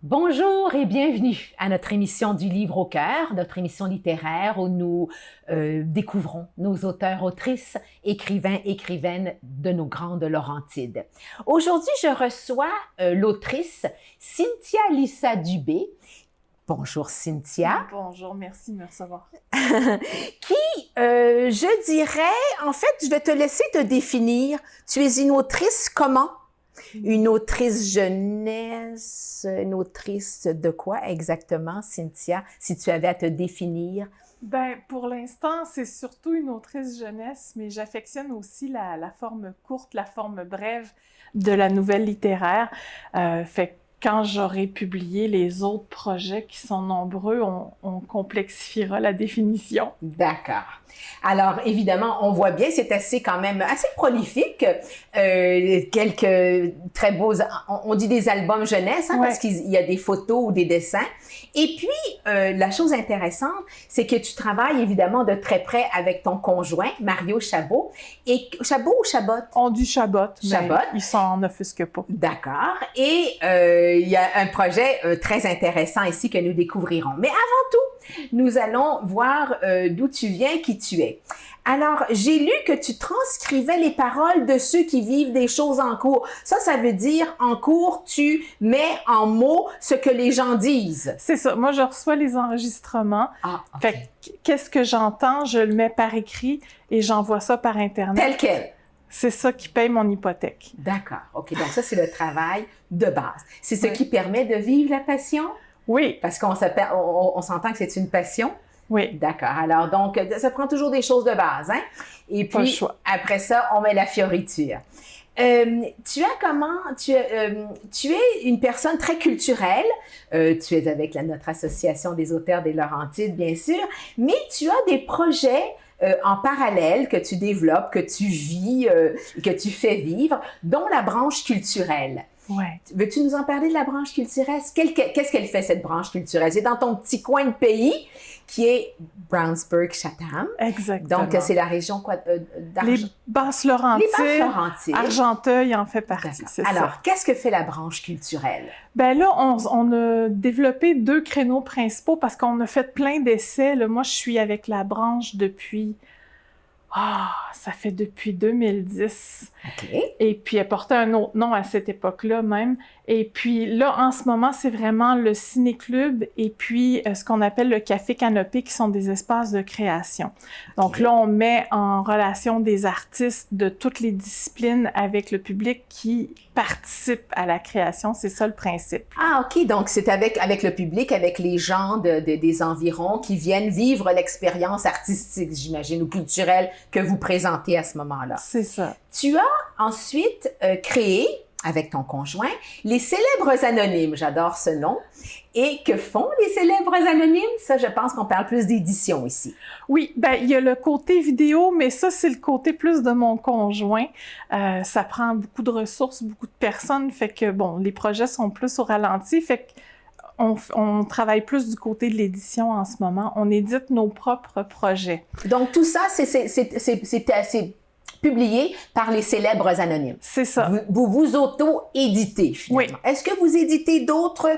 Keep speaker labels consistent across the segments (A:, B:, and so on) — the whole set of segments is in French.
A: Bonjour et bienvenue à notre émission du Livre au cœur, notre émission littéraire où nous découvrons nos auteurs, autrices, écrivains, écrivaines de nos grandes Laurentides. Aujourd'hui, je reçois l'autrice Cynthia Lissa Dubé. Bonjour Cynthia.
B: Bonjour, merci de me recevoir.
A: Qui, je dirais, en fait, je vais te laisser te définir. Tu es une autrice comment? Une autrice jeunesse, une autrice de quoi exactement, Cynthia, si tu avais à te définir?
B: Ben, pour l'instant, c'est surtout une autrice jeunesse, mais j'affectionne aussi la forme courte, la forme brève de la nouvelle littéraire. Fait que quand j'aurai publié les autres projets qui sont nombreux, on complexifiera la définition.
A: D'accord. Alors, évidemment, on voit bien, c'est quand même assez prolifique. Quelques très beaux, on dit des albums jeunesse, hein,
B: Ouais.
A: parce qu'il y a des photos ou des dessins. Et puis, la chose intéressante, c'est que tu travailles évidemment de très près avec ton conjoint, Mario Chabot. Et Chabot ou Chabot?
B: On dit Chabot,
A: Chabot.
B: mais il s'en offusque pas.
A: D'accord. Et il y a un projet très intéressant ici que nous découvrirons. Mais avant tout, nous allons voir d'où tu viens, qui tu es. Alors, j'ai lu que tu transcrivais les paroles de ceux qui vivent des choses en cours. Ça veut dire, en cours, tu mets en mots ce que les gens disent.
B: C'est ça. Moi, je reçois les enregistrements.
A: Ah, OK.
B: Fait que, qu'est-ce que j'entends? Je le mets par écrit et j'envoie ça par Internet.
A: Tel quel.
B: C'est ça qui paye mon hypothèque.
A: D'accord. OK. Donc, ça, c'est le travail de base. C'est ce
B: Ouais.
A: qui permet de vivre la passion?
B: Oui,
A: Parce qu'on s'entend que c'est une passion.
B: oui.
A: D'accord. Alors, donc, ça prend toujours des choses de base, hein? Et
B: Pas le
A: puis,
B: choix.
A: après ça, on met la fioriture. Tu es une personne très culturelle. Tu es avec notre association des auteurs des Laurentides, bien sûr, mais tu as des projets en parallèle que tu développes, que tu vis, que tu fais vivre, dont la branche culturelle.
B: Ouais.
A: Veux-tu nous en parler de la branche culturelle? Qu'est-ce qu'elle fait, cette branche culturelle? C'est dans ton petit coin de pays, qui est Brownsburg-Chatham.
B: Exactement.
A: Donc, c'est la région quoi,
B: Les Basses-Laurentides,
A: Les Basses-Laurentides.
B: Argenteuil en fait partie,
A: D'accord.
B: c'est
A: Alors,
B: ça.
A: qu'est-ce que fait la branche culturelle?
B: Ben là, on a développé 2 créneaux principaux parce qu'on a fait plein d'essais. Là. Moi, je suis avec la branche depuis... ça fait depuis 2010.
A: OK.
B: Et puis, elle portait un autre nom à cette époque-là même. Et puis là, en ce moment, c'est vraiment le ciné-club et puis ce qu'on appelle le café canopé, qui sont des espaces de création. Donc là, on met en relation des artistes de toutes les disciplines avec le public qui participe à la création. C'est ça le principe.
A: Ah, OK. Donc, c'est avec le public, avec les gens des environs qui viennent vivre l'expérience artistique, j'imagine, ou culturelle que vous présentez à ce moment-là.
B: C'est ça.
A: Tu as ensuite créé, avec ton conjoint, les Célèbres Anonymes. J'adore ce nom. Et que font les Célèbres Anonymes? Ça, je pense qu'on parle plus d'édition ici.
B: Oui, ben il y a le côté vidéo, mais ça, c'est le côté plus de mon conjoint. Ça prend beaucoup de ressources, beaucoup de personnes, fait que, bon, les projets sont plus au ralenti, fait qu'on travaille plus du côté de l'édition en ce moment. On édite nos propres projets.
A: Donc, tout ça, c'est publié par les Célèbres Anonymes.
B: C'est ça.
A: Vous auto-éditez, finalement.
B: Oui.
A: Est-ce que vous éditez d'autres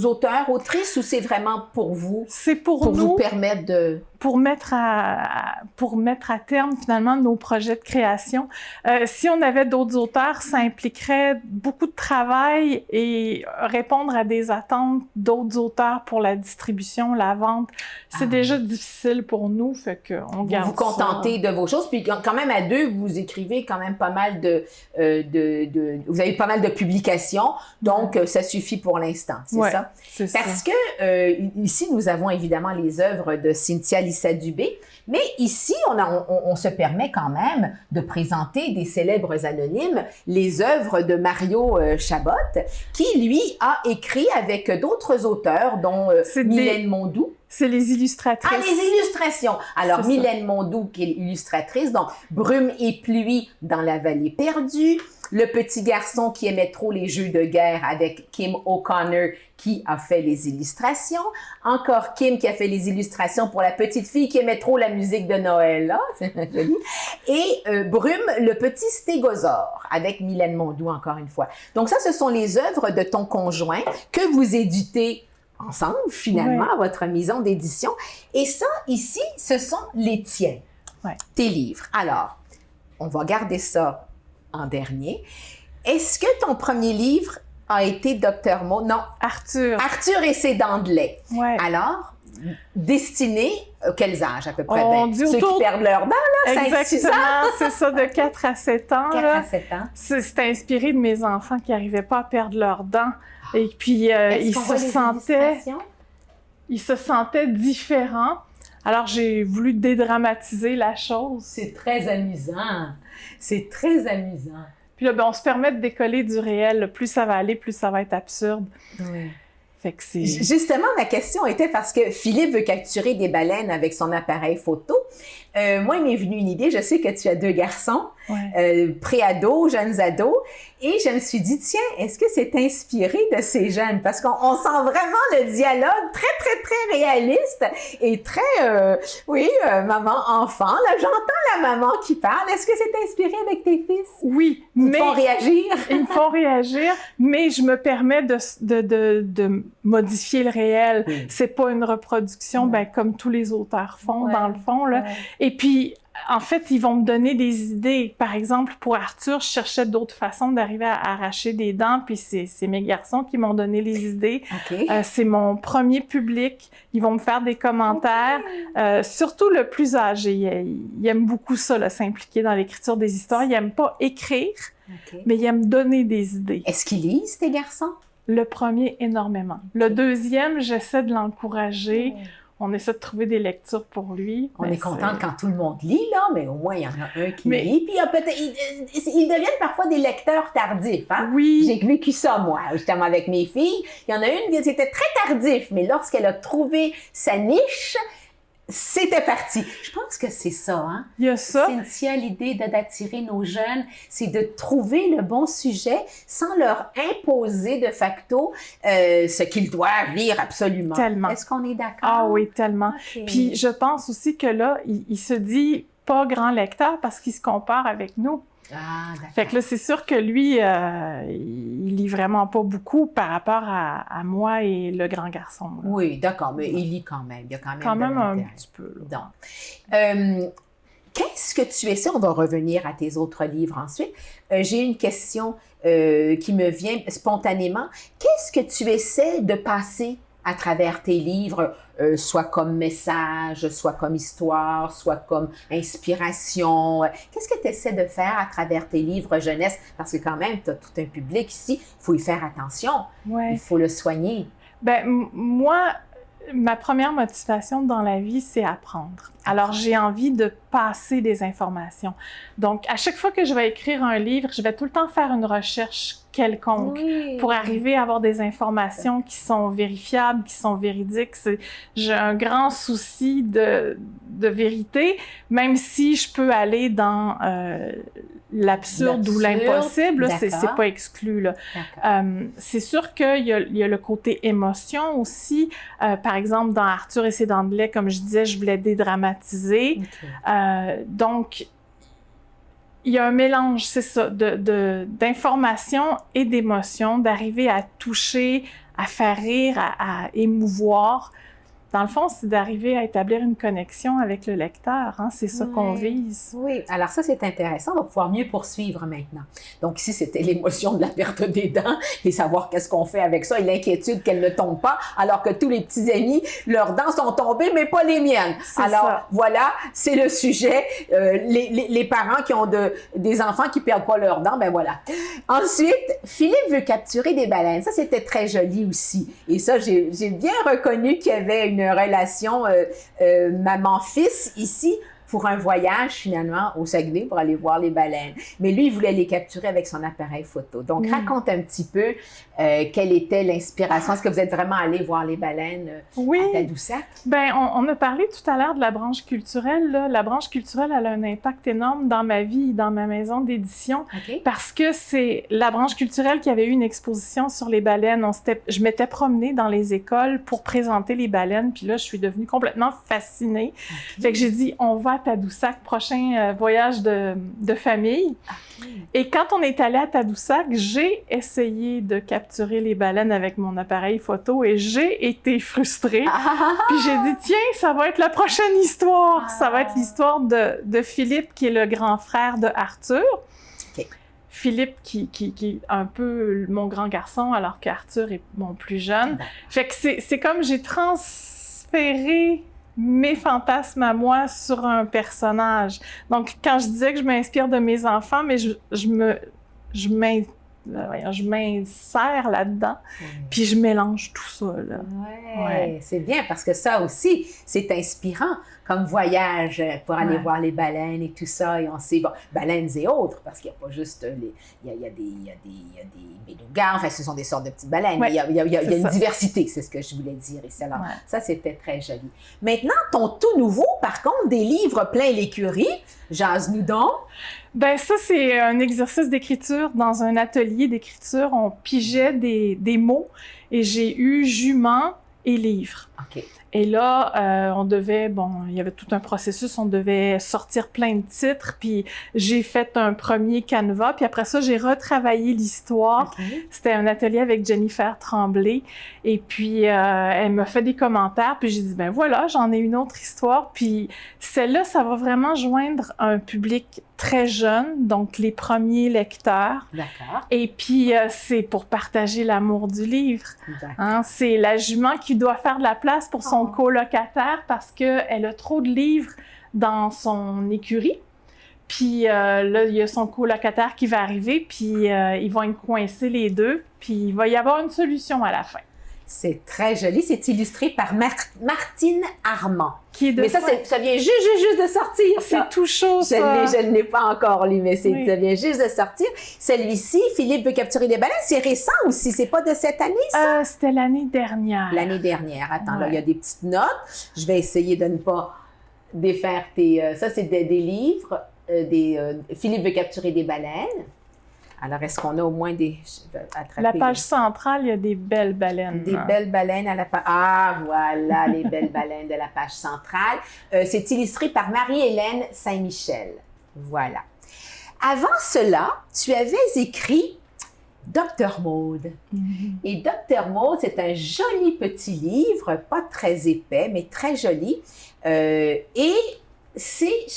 A: auteurs, autrices, ou c'est vraiment pour vous?
B: C'est pour
A: Pour
B: nous,
A: vous permettre de...
B: pour mettre à terme, finalement, nos projets de création. Si on avait d'autres auteurs, ça impliquerait beaucoup de travail et répondre à des attentes d'autres auteurs pour la distribution, la vente. C'est déjà difficile pour nous, fait qu'on garde
A: Vous contentez de vos choses, puis quand même à deux, vous écrivez quand même pas mal vous avez pas mal de publications, donc ça suffit pour l'instant, c'est ça?
B: C'est ça.
A: Parce que ici, nous avons évidemment les œuvres de Cynthia Lissa Dubé, mais ici, on se permet quand même de présenter des Célèbres Anonymes, les œuvres de Mario Chabot, qui, lui, a écrit avec d'autres auteurs, dont Mylène Mondou.
B: C'est les illustratrices.
A: Ah, les illustrations! Alors,
B: C'est
A: Mylène Mondou, qui est illustratrice, donc Brume et pluie dans la vallée perdue, Le petit garçon qui aimait trop les jeux de guerre avec Kim O'Connor qui a fait les illustrations, encore Kim qui a fait les illustrations pour La petite fille qui aimait trop la musique de Noël, là, c'est joli, et Brume, le petit stégosaure avec Mylène Mondou, encore une fois. Donc ça, ce sont les œuvres de ton conjoint que vous éditez ensemble, finalement, à votre maison d'édition. Et ça, ici, ce sont les tiens, tes livres. Alors, on va garder ça en dernier. Est-ce que ton premier livre a été Dr. Maud? Non.
B: Arthur.
A: Arthur et ses dents de lait.
B: Ouais.
A: Alors, destiné, quels âges à peu près?
B: On dit
A: ceux
B: autour...
A: qui perdent leurs dents, là, 5-6 ans?
B: C'est ça, de 4 à 7 ans.
A: 4 à 7 ans.
B: C'est inspiré de mes enfants qui n'arrivaient pas à perdre leurs dents. Et puis, ils se sentaient différents. Alors, j'ai voulu dédramatiser la chose.
A: C'est très amusant. C'est très amusant.
B: Puis là, ben, on se permet de décoller du réel. Plus ça va aller, plus ça va être absurde.
A: Oui.
B: Fait que c'est...
A: Justement, ma question était parce que Philippe veut capturer des baleines avec son appareil photo. Moi, il m'est venu une idée. Je sais que tu as 2 garçons, pré-ados, jeunes ados. Et je me suis dit, tiens, est-ce que c'est inspiré de ces jeunes? Parce qu'on sent vraiment le dialogue très, très, très réaliste et très, maman-enfant. Là, j'entends la maman qui parle. Est-ce que c'est inspiré avec tes fils?
B: Oui,
A: Ils te font réagir?
B: Ils me font réagir, mais je me permets de modifier le réel.
A: Oui.
B: C'est pas une reproduction, comme tous les auteurs font, dans le fond, là. Et puis, en fait, ils vont me donner des idées. Par exemple, pour Arthur, je cherchais d'autres façons d'arriver à arracher des dents, puis c'est mes garçons qui m'ont donné les idées.
A: Okay.
B: C'est mon premier public. Ils vont me faire des commentaires. Surtout le plus âgé. Il aime beaucoup ça, là, s'impliquer dans l'écriture des histoires. Il aime pas écrire, mais il aime donner des idées.
A: Est-ce qu'ils lisent, tes garçons?
B: Le premier, énormément. Le deuxième, j'essaie de l'encourager. On essaie de trouver des lectures pour lui.
A: On est contente quand tout le monde lit, là, mais au moins, il y en a un qui lit. Puis, ils deviennent parfois des lecteurs tardifs. Hein?
B: Oui.
A: J'ai vécu ça, moi, justement, avec mes filles. Il y en a une qui était très tardif, mais lorsqu'elle a trouvé sa niche, c'était parti. Je pense que c'est ça, hein?
B: Il y a ça.
A: Cynthia, l'idée d'attirer nos jeunes, c'est de trouver le bon sujet sans leur imposer de facto ce qu'ils doivent lire absolument.
B: Tellement.
A: Est-ce qu'on est d'accord?
B: Ah oui, tellement.
A: Okay.
B: Puis je pense aussi que là, il se dit pas grand lecteur parce qu'il se compare avec nous.
A: Ah, d'accord.
B: Fait que là, c'est sûr que lui, il lit vraiment pas beaucoup par rapport à moi et le grand garçon. Là.
A: Oui, d'accord, mais il lit quand même. Il y a
B: quand même un petit peu. Là.
A: Donc, qu'est-ce que tu essaies? On va revenir à tes autres livres ensuite. J'ai une question qui me vient spontanément. Qu'est-ce que tu essaies de passer à travers tes livres, soit comme message, soit comme histoire, soit comme inspiration? Qu'est-ce que tu essaies de faire à travers tes livres jeunesse? Parce que quand même, tu as tout un public ici, il faut y faire attention, il faut le soigner.
B: Ben moi, ma première motivation dans la vie, c'est apprendre. Alors, j'ai envie de passer des informations. Donc, à chaque fois que je vais écrire un livre, je vais tout le temps faire une recherche quelconque pour arriver à avoir des informations qui sont vérifiables, qui sont véridiques. J'ai un grand souci de vérité, même si je peux aller dans l'absurde ou l'impossible, c'est pas exclu. Là. C'est sûr qu'il y a le côté émotion aussi. Par exemple, dans Arthur et ses dents de lait, comme je disais, je voulais dédramatiser. Donc, il y a un mélange, c'est ça, d'informations et d'émotions, d'arriver à toucher, à faire rire, à émouvoir. Dans le fond, c'est d'arriver à établir une connexion avec le lecteur. Hein? C'est ça qu'on vise.
A: Oui, alors ça, c'est intéressant. On va pouvoir mieux poursuivre maintenant. Donc ici, c'était l'émotion de la perte des dents et savoir qu'est-ce qu'on fait avec ça et l'inquiétude qu'elles ne tombent pas, alors que tous les petits amis, leurs dents sont tombées, mais pas les miennes. Alors voilà, c'est le sujet. Les parents qui ont des enfants qui perdent pas leurs dents, ben voilà. Ensuite, Philippe veut capturer des baleines. Ça, c'était très joli aussi. Et ça, j'ai bien reconnu qu'il y avait une relation maman-fils ici. pour un voyage finalement au Saguenay pour aller voir les baleines. Mais lui, il voulait les capturer avec son appareil photo. Donc, raconte un petit peu quelle était l'inspiration. Est-ce que vous êtes vraiment allé voir les baleines à Tadoussac?
B: Bien, on a parlé tout à l'heure de la branche culturelle. Là. La branche culturelle, elle a un impact énorme dans ma vie, dans ma maison d'édition, parce que c'est la branche culturelle qui avait eu une exposition sur les baleines. Je m'étais promenée dans les écoles pour présenter les baleines, puis là, je suis devenue complètement fascinée. Fait que j'ai dit, on va à Tadoussac, prochain voyage de famille. Et quand on est allé à Tadoussac, j'ai essayé de capturer les baleines avec mon appareil photo et j'ai été frustrée. Puis j'ai dit, tiens, ça va être la prochaine histoire. Ça va être l'histoire de Philippe, qui est le grand frère de Arthur. Philippe, qui est un peu mon grand garçon, alors qu'Arthur est mon plus jeune. Fait que c'est comme j'ai transféré mes fantasmes à moi sur un personnage. Donc, quand je disais que je m'inspire de mes enfants, mais je m'insère là-dedans, puis je mélange tout ça, là.
A: Ouais. C'est bien, parce que ça aussi, c'est inspirant comme voyage pour aller voir les baleines et tout ça. Et on sait, bon, baleines et autres, parce qu'il n'y a pas juste il y a des bélugas, enfin, ce sont des sortes de petites baleines, mais il y a une diversité, c'est ce que je voulais dire ici. Alors, ça, c'était très joli. Maintenant, ton tout nouveau, par contre, des livres plein l'écurie, jase-nous donc.
B: Ben ça, c'est un exercice d'écriture dans un atelier d'écriture. On pigeait des mots et j'ai eu jument et livre. Et là, on devait, il y avait tout un processus, on devait sortir plein de titres, puis j'ai fait un premier canevas, puis après ça, j'ai retravaillé l'histoire. C'était un atelier avec Jennifer Tremblay, et puis elle m'a fait des commentaires, puis j'ai dit, ben voilà, j'en ai une autre histoire, puis celle-là, ça va vraiment joindre un public très jeune, donc les premiers lecteurs. Et puis, c'est pour partager l'amour du livre. Hein? C'est la jument qui doit faire de la place pour son colocataire parce qu'elle a trop de livres dans son écurie. Puis là, il y a son colocataire qui va arriver, puis ils vont être coincés les deux, puis il va y avoir une solution à la fin.
A: C'est très joli. C'est illustré par Martine Armand.
B: Mais
A: ça vient juste de sortir.
B: C'est tout chaud, ça.
A: Je ne l'ai pas encore lu, mais ça vient juste de sortir. Celui-ci, Philippe veut capturer des baleines, c'est récent aussi. C'est pas de cette année, ça?
B: C'était l'année dernière.
A: L'année dernière. Attends, là, il y a des petites notes. Je vais essayer de ne pas défaire tes... ça, c'est des livres. Philippe veut capturer des baleines. Alors, est-ce qu'on a au moins des...
B: La page centrale, il y a des belles baleines.
A: Des belles baleines à la page... Ah, voilà, les belles baleines de la page centrale. C'est illustré par Marie-Hélène Saint-Michel. Voilà. Avant cela, tu avais écrit Dr Maud. Et Dr Maud, c'est un joli petit livre, pas très épais, mais très joli. Et c'est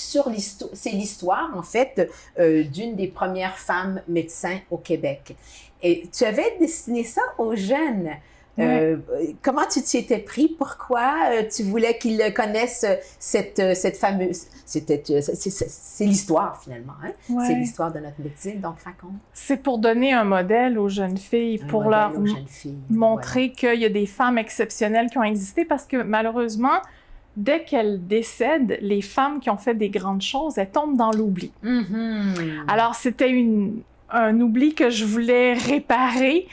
A: l'histoire, en fait, d'une des premières femmes médecins au Québec. Et tu avais destiné ça aux jeunes. Comment tu t'y étais pris? Pourquoi tu voulais qu'ils connaissent cette fameuse... C'est l'histoire, finalement. Hein? C'est l'histoire de notre médecine, donc raconte.
B: C'est pour donner un modèle aux jeunes filles, pour leur montrer qu'il y a des femmes exceptionnelles qui ont existé, parce que malheureusement, dès qu'elles décèdent, les femmes qui ont fait des grandes choses, elles tombent dans l'oubli. Alors, c'était un oubli que je voulais réparer.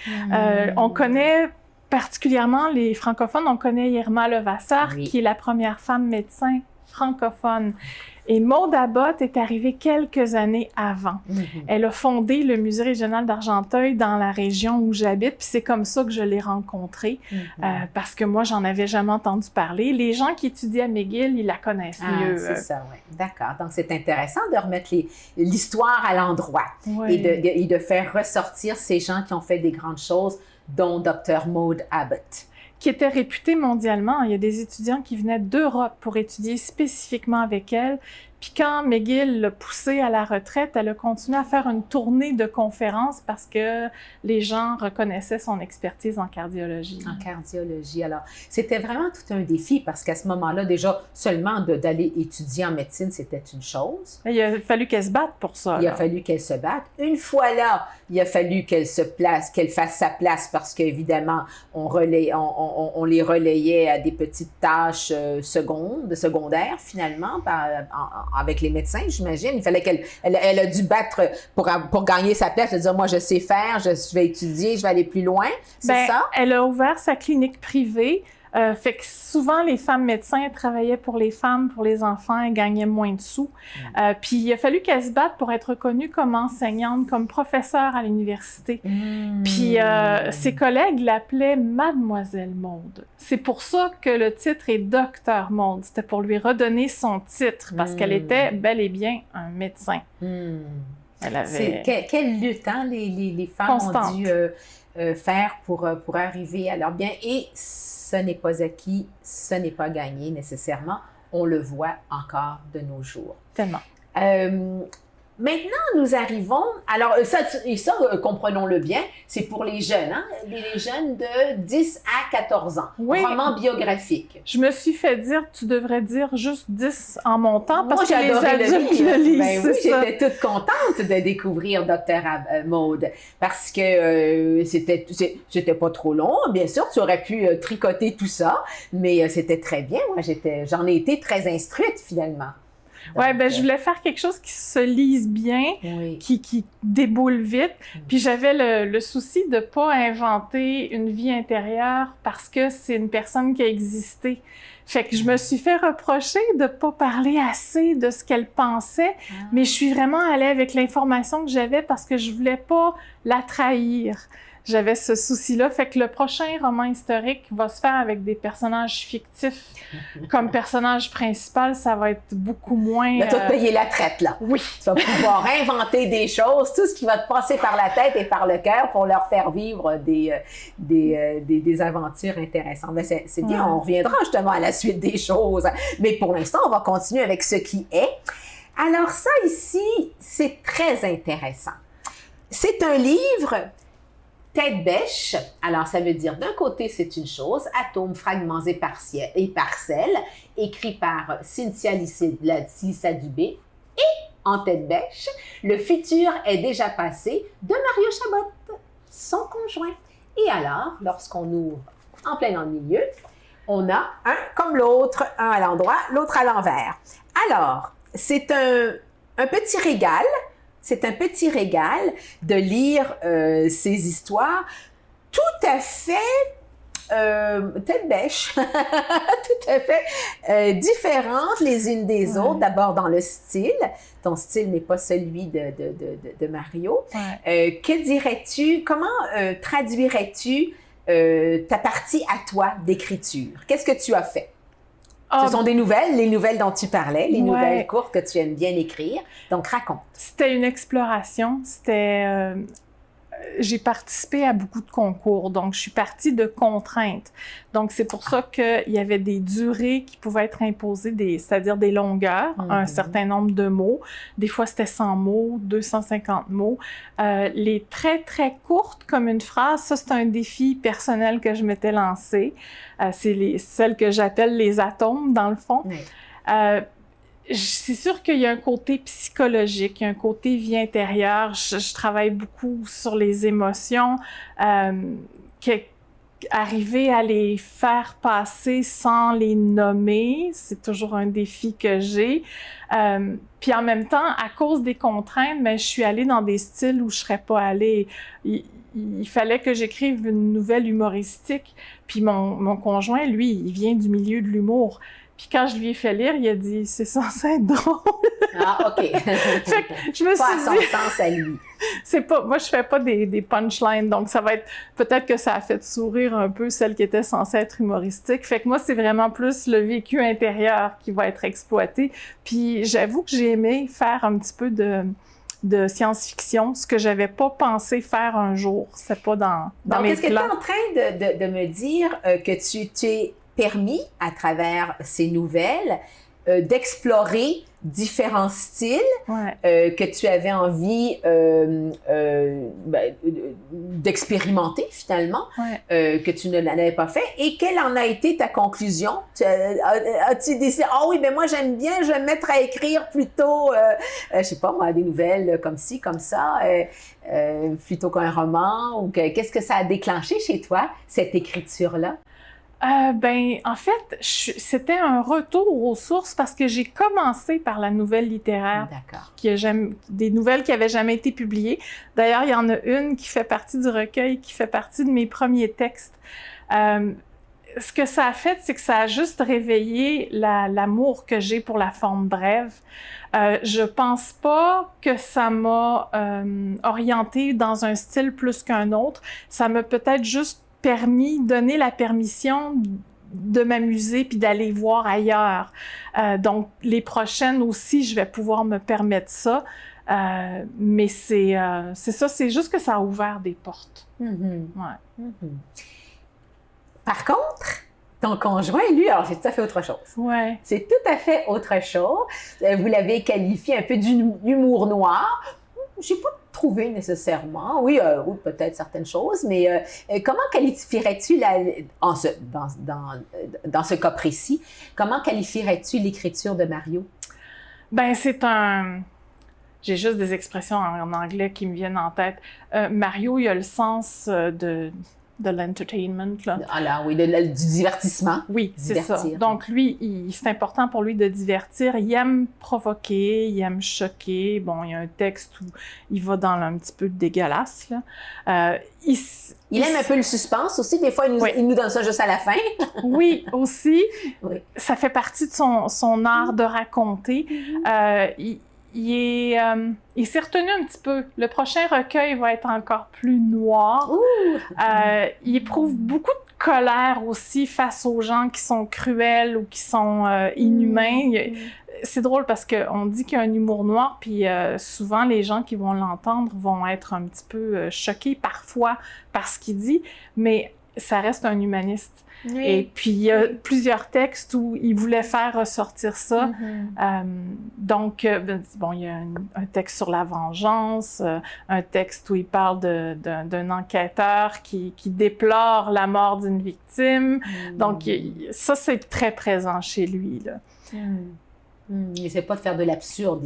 B: On connaît particulièrement les francophones, on connaît Irma Levasseur, qui est la première femme médecin francophone. Et Maud Abbott est arrivée quelques années avant. Elle a fondé le Musée régional d'Argenteuil dans la région où j'habite, puis c'est comme ça que je l'ai rencontrée, parce que moi, j'en avais jamais entendu parler. Les gens qui étudient à McGill, ils la connaissent mieux.
A: C'est ça, oui. D'accord. Donc, c'est intéressant de remettre l'histoire à l'endroit et de faire ressortir ces gens qui ont fait des grandes choses, dont Dr Maud Abbott.
B: Qui était réputée mondialement. Il y a des étudiants qui venaient d'Europe pour étudier spécifiquement avec elle. Puis quand McGill l'a poussée à la retraite, elle a continué à faire une tournée de conférences parce que les gens reconnaissaient son expertise en cardiologie.
A: En cardiologie. Alors, c'était vraiment tout un défi parce qu'à ce moment-là, déjà, seulement d'aller étudier en médecine, c'était une chose.
B: Il a fallu qu'elle se batte pour ça.
A: Il a fallu qu'elle se batte. Une fois là, il a fallu qu'elle fasse sa place parce qu'évidemment, on les relayait à des petites tâches secondaires finalement, avec les médecins, j'imagine. Il fallait elle a dû battre pour gagner sa place, de dire, moi, je sais faire, je vais étudier, je vais aller plus loin. C'est ça?
B: Elle a ouvert sa clinique privée. Fait que souvent, les femmes médecins travaillaient pour les femmes, pour les enfants, et gagnaient moins de sous. Puis il a fallu qu'elle se batte pour être reconnue comme enseignante, comme professeure à l'université. Puis ses collègues l'appelaient Mademoiselle Maude. C'est pour ça que le titre est Docteur Maude. C'était pour lui redonner son titre, parce qu'elle était bel et bien un médecin. Elle avait...
A: Quelle lutte, hein, les femmes
B: constante.
A: ont dû faire pour arriver à leur bien. Et ce n'est pas acquis, ce n'est pas gagné nécessairement. On le voit encore de nos jours.
B: Tellement.
A: Maintenant, nous arrivons... Alors, ça, comprenons-le bien, c'est pour les jeunes, hein? Les jeunes de 10 à 14 ans.
B: Oui.
A: Roman biographique.
B: Je me suis fait dire, tu devrais dire juste 10 en montant, parce
A: Moi,
B: que les
A: j'adorais
B: adultes
A: le
B: le lisent,
A: Ben oui,
B: c'est ça.
A: j'étais toute contente de découvrir Dr. Maude parce que c'était pas trop long. Bien sûr, tu aurais pu tricoter tout ça, mais c'était très bien. Moi, j'en ai été très instruite finalement.
B: Oui, je voulais faire quelque chose qui se lise bien,
A: oui.
B: qui déboule vite. Puis j'avais le souci de pas inventer une vie intérieure parce que c'est une personne qui a existé. Fait que je me suis fait reprocher de pas parler assez de ce qu'elle pensait, mais je suis vraiment allée avec l'information que j'avais parce que je voulais pas la trahir. J'avais ce souci-là. Fait que le prochain roman historique va se faire avec des personnages fictifs. Comme personnage principal, ça va être beaucoup moins...
A: Là, tu vas te payer la traite, là.
B: Oui.
A: Tu vas pouvoir inventer des choses, tout ce qui va te passer par la tête et par le cœur pour leur faire vivre des aventures intéressantes. Mais c'est bien, on reviendra justement à la suite des choses. Mais pour l'instant, on va continuer avec ce qui est. Alors ça, ici, c'est très intéressant. C'est un livre... Tête bêche, alors ça veut dire d'un côté c'est une chose, atomes, fragments et parcelles, écrit par Cynthia Lissa Dubé, et en tête bêche, le futur est déjà passé de Mario Chabot, son conjoint. Et alors, lorsqu'on ouvre en plein dans le milieu, on a un comme l'autre, un à l'endroit, l'autre à l'envers. Alors, c'est un petit régal. C'est un petit régal de lire ces histoires tout à fait tête bêche, tout à fait différentes les unes des autres. D'abord dans le style. Ton style n'est pas celui de Mario. Que dirais-tu, comment traduirais-tu ta partie à toi d'écriture? Qu'est-ce que tu as fait? Ce sont des nouvelles, les nouvelles dont tu parlais, les nouvelles courtes que tu aimes bien écrire. Donc, raconte.
B: C'était une exploration. J'ai participé à beaucoup de concours, donc je suis partie de contraintes. Donc, c'est pour ça qu'il y avait des durées qui pouvaient être imposées, c'est-à-dire des longueurs, un certain nombre de mots. Des fois, c'était 100 mots, 250 mots. Les très, très courtes, comme une phrase, ça, c'est un défi personnel que je m'étais lancé. C'est celles que j'appelle les atomes, dans le fond. C'est sûr qu'il y a un côté psychologique, il y a un côté vie intérieure. Je travaille beaucoup sur les émotions, arriver à les faire passer sans les nommer, c'est toujours un défi que j'ai. Puis en même temps, à cause des contraintes, je suis allée dans des styles où je serais pas allée. Il fallait que j'écrive une nouvelle humoristique. Puis mon conjoint, lui, il vient du milieu de l'humour. Puis quand je lui ai fait lire, il a dit « c'est censé être drôle ».
A: Ah, OK.
B: Fait que je me
A: pas
B: suis
A: à son
B: dit,
A: sens à lui.
B: moi, je fais pas des punchlines, donc ça va être, peut-être que ça a fait sourire un peu celle qui était censée être humoristique. Fait que moi, c'est vraiment plus le vécu intérieur qui va être exploité. Puis j'avoue que j'ai aimé faire un petit peu de science-fiction, ce que j'avais pas pensé faire un jour. C'est pas dans mes plans.
A: Donc, est-ce que tu es en train de me dire que tu t'es permis, à travers ces nouvelles, d'explorer différents styles que tu avais envie d'expérimenter finalement, que tu ne l'avais pas fait. Et quelle en a été ta conclusion? As-tu décidé, oui, mais moi j'aime bien, je vais me mettre à écrire plutôt, je sais pas moi, des nouvelles comme ci, comme ça, plutôt qu'un roman? Ou qu'est-ce que ça a déclenché chez toi, cette écriture-là?
B: En fait, c'était un retour aux sources parce que j'ai commencé par la nouvelle littéraire.
A: D'accord.
B: Des nouvelles qui n'avaient jamais été publiées. D'ailleurs, il y en a une qui fait partie du recueil, qui fait partie de mes premiers textes. Ce que ça a fait, c'est que ça a juste réveillé l'amour que j'ai pour la forme brève. Je pense pas que ça m'a orientée dans un style plus qu'un autre. Ça m'a peut-être juste donné la permission de m'amuser puis d'aller voir ailleurs. Donc, les prochaines aussi, je vais pouvoir me permettre ça. Mais c'est ça, c'est juste que ça a ouvert des portes.
A: Mm-hmm.
B: Ouais.
A: Mm-hmm. Par contre, ton conjoint, lui, alors c'est tout à fait autre chose.
B: Ouais.
A: C'est tout à fait autre chose. Vous l'avez qualifié un peu d'humour noir. J'ai pas trouvé nécessairement. Oui, peut-être certaines choses, mais comment qualifierais-tu, dans ce cas précis, comment qualifierais-tu l'écriture de Mario?
B: J'ai juste des expressions en anglais qui me viennent en tête. Mario, il a le sens de l'entertainment, là.
A: Alors, oui, du divertissement.
B: Oui, c'est ça. Donc, lui, c'est important pour lui de divertir. Il aime provoquer, il aime choquer. Bon, il y a un texte où il va dans un petit peu de dégueulasse, là.
A: Il aime un peu le suspense aussi. Des fois, il nous donne ça juste à la fin.
B: Oui, aussi.
A: Oui.
B: Ça fait partie de son art de raconter. Il s'est retenu un petit peu. Le prochain recueil va être encore plus noir. Il éprouve beaucoup de colère aussi face aux gens qui sont cruels ou qui sont inhumains. C'est drôle parce qu'on dit qu'il y a un humour noir, puis souvent les gens qui vont l'entendre vont être un petit peu choqués parfois par ce qu'il dit, mais ça reste un humaniste. Oui. Et puis, il y a plusieurs textes où il voulait faire ressortir ça. Donc, il y a un texte sur la vengeance, un texte où il parle d'un enquêteur qui déplore la mort d'une victime. Donc, ça, c'est très présent chez lui, là.
A: Il n'essaie pas de faire de l'absurde.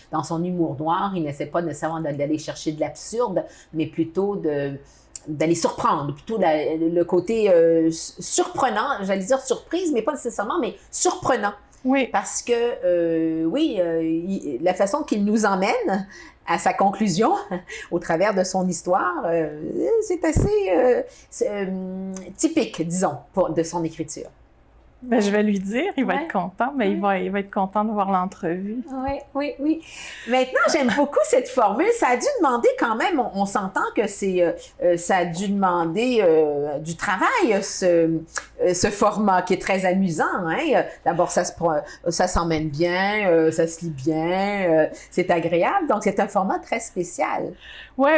A: Dans son humour noir, il n'essaie pas nécessairement d'aller chercher de l'absurde, mais plutôt d'aller surprendre, plutôt le côté surprenant, j'allais dire surprise, mais pas nécessairement, mais surprenant.
B: Oui.
A: Parce que, la façon qu'il nous emmène à sa conclusion, au travers de son histoire, c'est assez typique, disons, de son écriture.
B: Je vais lui dire, il va être content, mais il va être content de voir l'entrevue.
A: Oui. Maintenant, j'aime beaucoup cette formule. Ça a dû demander quand même, on s'entend que ça a dû demander du travail, ce format qui est très amusant. Hein? D'abord, ça s'emmène bien, ça se lit bien, c'est agréable. Donc, c'est un format très spécial.
B: Oui,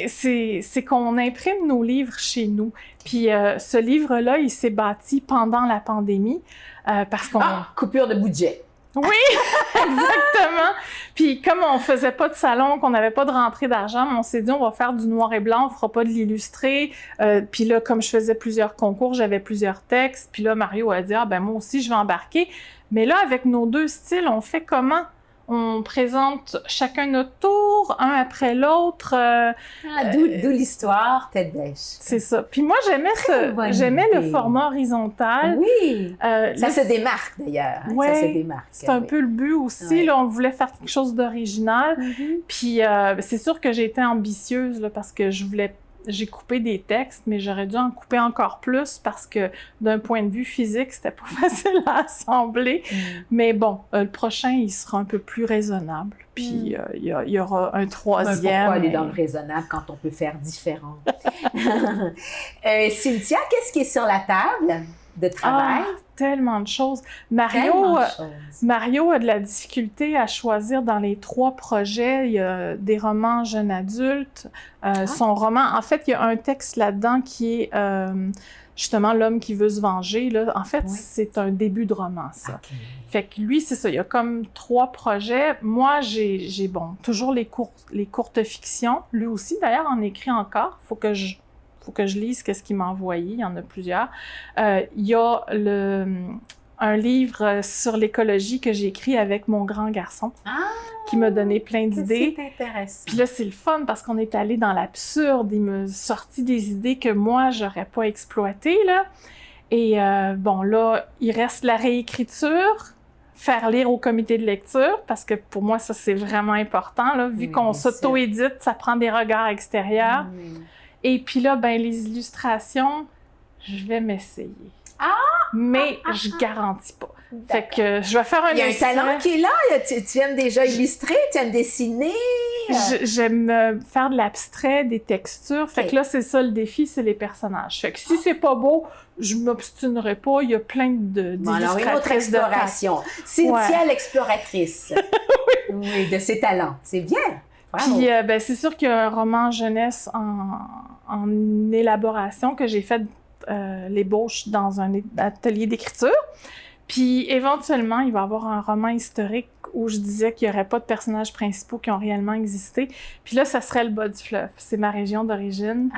B: c'est qu'on imprime nos livres chez nous. Puis ce livre-là, il s'est bâti pendant la pandémie parce qu'on...
A: coupure de budget.
B: Oui, exactement. Puis comme on faisait pas de salon, qu'on n'avait pas de rentrée d'argent, on s'est dit on va faire du noir et blanc, on fera pas de l'illustré. Puis là, comme je faisais plusieurs concours, j'avais plusieurs textes. Puis là, Mario a dit moi aussi je vais embarquer. Mais là, avec nos deux styles, on fait comment? On présente chacun notre tour, un après l'autre.
A: D'où l'histoire, tête bêche.
B: C'est ça. Puis moi, j'aimais le format horizontal.
A: Oui. Ça se démarque d'ailleurs.
B: Oui.
A: Ça se démarque.
B: C'est un peu le but aussi. Ouais. Là, on voulait faire quelque chose d'original. Puis c'est sûr que j'ai été ambitieuse là, parce que j'ai coupé des textes, mais j'aurais dû en couper encore plus parce que d'un point de vue physique, c'était pas facile à assembler. Mais bon, le prochain, il sera un peu plus raisonnable. Puis il y aura un troisième.
A: Pourquoi aller dans le raisonnable quand on peut faire différent? Cynthia, qu'est-ce qui est sur la table de travail?
B: Tellement de choses. Mario a de la difficulté à choisir dans les 3 projets. Il y a des romans jeunes adultes. Son roman, en fait, il y a un texte là-dedans qui est justement L'homme qui veut se venger. Là. En fait, c'est un début de roman, ça. Okay. Fait que lui, c'est ça. Il y a comme 3 projets. Moi, j'ai toujours les courtes fictions. Lui aussi, d'ailleurs, en écrit encore. Faut que je lise qu'est-ce qu'il m'a envoyé. Il y en a plusieurs. Il y a un livre sur l'écologie que j'ai écrit avec mon grand garçon qui m'a donné plein d'idées.
A: C'est intéressant.
B: Puis là, c'est le fun parce qu'on est allé dans l'absurde. Il m'a sorti des idées que moi, j'aurais pas exploitées, là. Et bon, là, il reste la réécriture, faire lire au comité de lecture, parce que pour moi, ça, c'est vraiment important. Là, vu qu'on s'auto-édite, ça prend des regards extérieurs. Et puis là, ben, les illustrations, je vais m'essayer. Mais je garantis pas. Fait que je vais faire un
A: Il y a un talent qui est là. Tu aimes déjà illustrer, tu aimes dessiner.
B: J'aime faire de l'abstrait, des textures. Fait que là, c'est ça le défi, c'est les personnages. Fait que si c'est pas beau, je m'obstinerai pas. Il y a plein d'illustratrices.
A: Alors, une autre exploration. Cynthia l'exploratrice. Oui, de ses talents. C'est bien. Bravo.
B: Puis, ben, c'est sûr qu'il y a un roman jeunesse en élaboration que j'ai fait l'ébauche dans un atelier d'écriture. Puis, éventuellement, il va y avoir un roman historique où je disais qu'il n'y aurait pas de personnages principaux qui ont réellement existé. Puis là, ça serait le bas du fleuve. C'est ma région d'origine.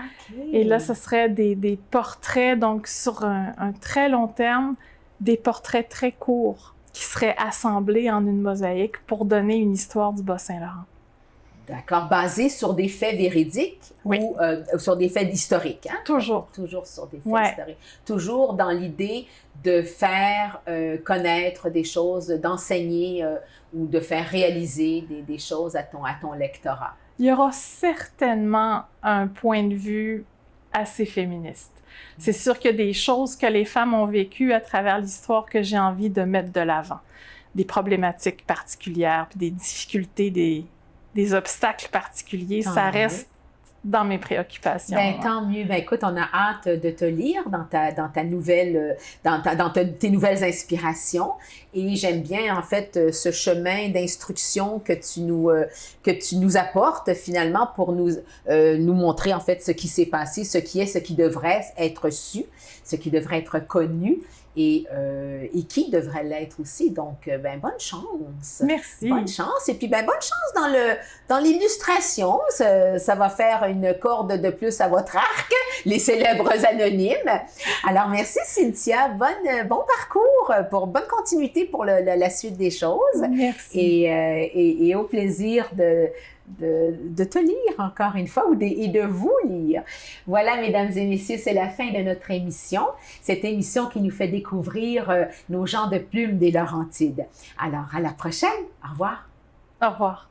B: Et là, ce serait des portraits, donc sur un très long terme, des portraits très courts qui seraient assemblés en une mosaïque pour donner une histoire du Bas-Saint-Laurent.
A: D'accord. Basé sur des faits véridiques ou sur des faits historiques. Hein?
B: Toujours.
A: Toujours sur des faits historiques. Toujours dans l'idée de faire connaître des choses, d'enseigner ou de faire réaliser des choses à ton lectorat.
B: Il y aura certainement un point de vue assez féministe. C'est sûr qu'il y a des choses que les femmes ont vécues à travers l'histoire que j'ai envie de mettre de l'avant. Des problématiques particulières, puis des difficultés, des obstacles particuliers, ça reste dans mes préoccupations.
A: Ben, tant mieux. Ben, écoute, on a hâte de te lire dans ta nouvelle, tes nouvelles inspirations. Et j'aime bien, en fait, ce chemin d'instruction que tu nous apportes, finalement, pour nous montrer, en fait, ce qui s'est passé, ce qui devrait être su, ce qui devrait être connu. Et qui devrait l'être aussi. Donc, ben, bonne chance.
B: Merci.
A: Bonne chance. Et puis, ben, bonne chance dans l'illustration. Ça va faire une corde de plus à votre arc, les célèbres anonymes. Alors, merci Cynthia. Bon parcours, bonne continuité pour la suite des choses.
B: Merci.
A: Et au plaisir de te lire encore une fois et de vous lire. Voilà, mesdames et messieurs, c'est la fin de notre émission. Cette émission qui nous fait découvrir nos gens de plume des Laurentides. Alors, à la prochaine. Au revoir.
B: Au revoir.